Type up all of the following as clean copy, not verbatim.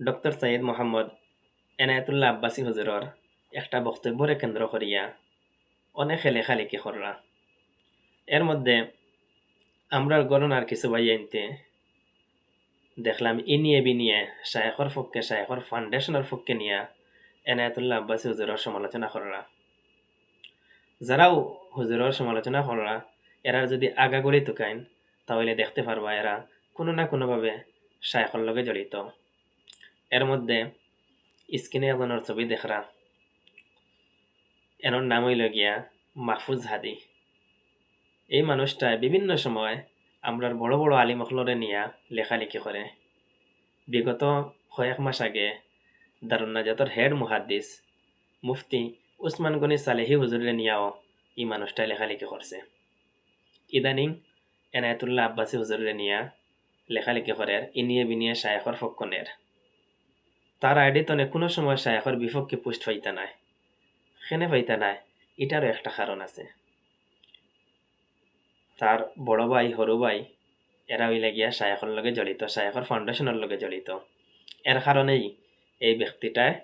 Doctor Syed Mohammad Enayetullah Abbasi হুজুরর একটা বক্তব্যরে কেন্দ্র করিয়া অনেকে লেখালেখি কররা। এর মধ্যে আমরার গণনার কিছু ভাই আনতে দেখলাম ইনিয়ে বিনিয়ে শায়েখর পক্ষে শায়েখর ফাউন্ডেশনের পক্ষে নিয়ে এনায়েতুল্লাহ আব্বাসী হুজুরর সমালোচনা কররা। যারাও হুজুরর সমালোচনা কররা এরার যদি আগাগোড়ি তুকাইন তাহলে দেখতে পারবা এরা কোনো না কোনোভাবে শায়েখর লগে জড়িত। এর মধ্যে স্ক্রিনে একজনের ছবি দেখরা, এনার নাম হইল গিয়া মাহফুজ হাদি। এই মানুষটা বিভিন্ন সময় আমরার বড় বড় আলিম অখলরে নিয়া লেখালেখি করে। বিগত কয়েক মাস আগে দারুন নাজাতের হেড মুহাদ্দিস মুফতি উসমান গনি সালেহি হুজুরে নিয়াও এই মানুষটা লেখালেখি করছে। ইদানিং এনায়েতুল্লাহ আব্বাসী হুজুরে নিয়া লেখালেখি করে ইনিয়ে বিনিয়ে শায়েখর ফক্কনের। তার আইডিতনে কোনো সময় শায়েখর বিপক্ষে পোস্ট পাইতা নাই। সেনে পাইতা নাই, এটারও একটা কারণ আছে। তার বড় ভাই সরু ভাই এরা হইলে গিয়া শায়েখর লগে জড়িত, শায়েখর ফাউন্ডেশনের লগে জড়িত। এর কারণেই এই ব্যক্তিটায়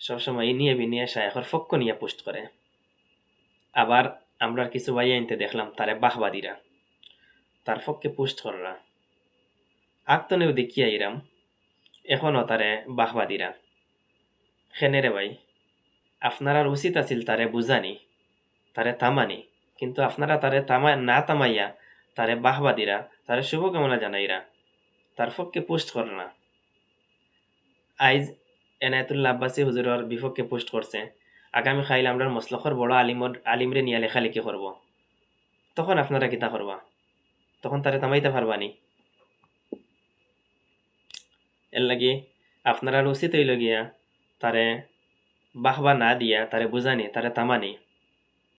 সবসময় নিয়ে বিনিয়ে শায়েখর পক্ষ নিয়ে পোস্ট করে। আবার আমরা কিছু ভাই আনতে দেখলাম তারে বাহবাদীরা তার পক্ষে পোস্ট কররা। আগতনেও দেখিয়া ইরাম এখনো তারে বাহবাদীরা। খেনেরে ভাই, আপনার উচিত আছিল তারে বুঝানি, তারে থামানি, কিন্তু আপনারা তারে না থামাইয়া তারে বাহবাদীরা, তারে শুভকামনা জানাইরা, তার পক্ষে পোস্ট করে না। আইজ এনায়েতুল্লাহ আব্বাসী হুজুরের বিপক্ষে পোস্ট করছে, আগামী খাইলে আমরা মসলখর বড় আলিমরে নিয়ে লেখালেখি করব, তখন আপনারা কিতা করবা? তখন তারে থামাইতে পারবানি? এর লাগি আপনারা উচিত হইল গিয়া তারে বাহবা না দিয়া তারে বুঝানি, তারে থামানি।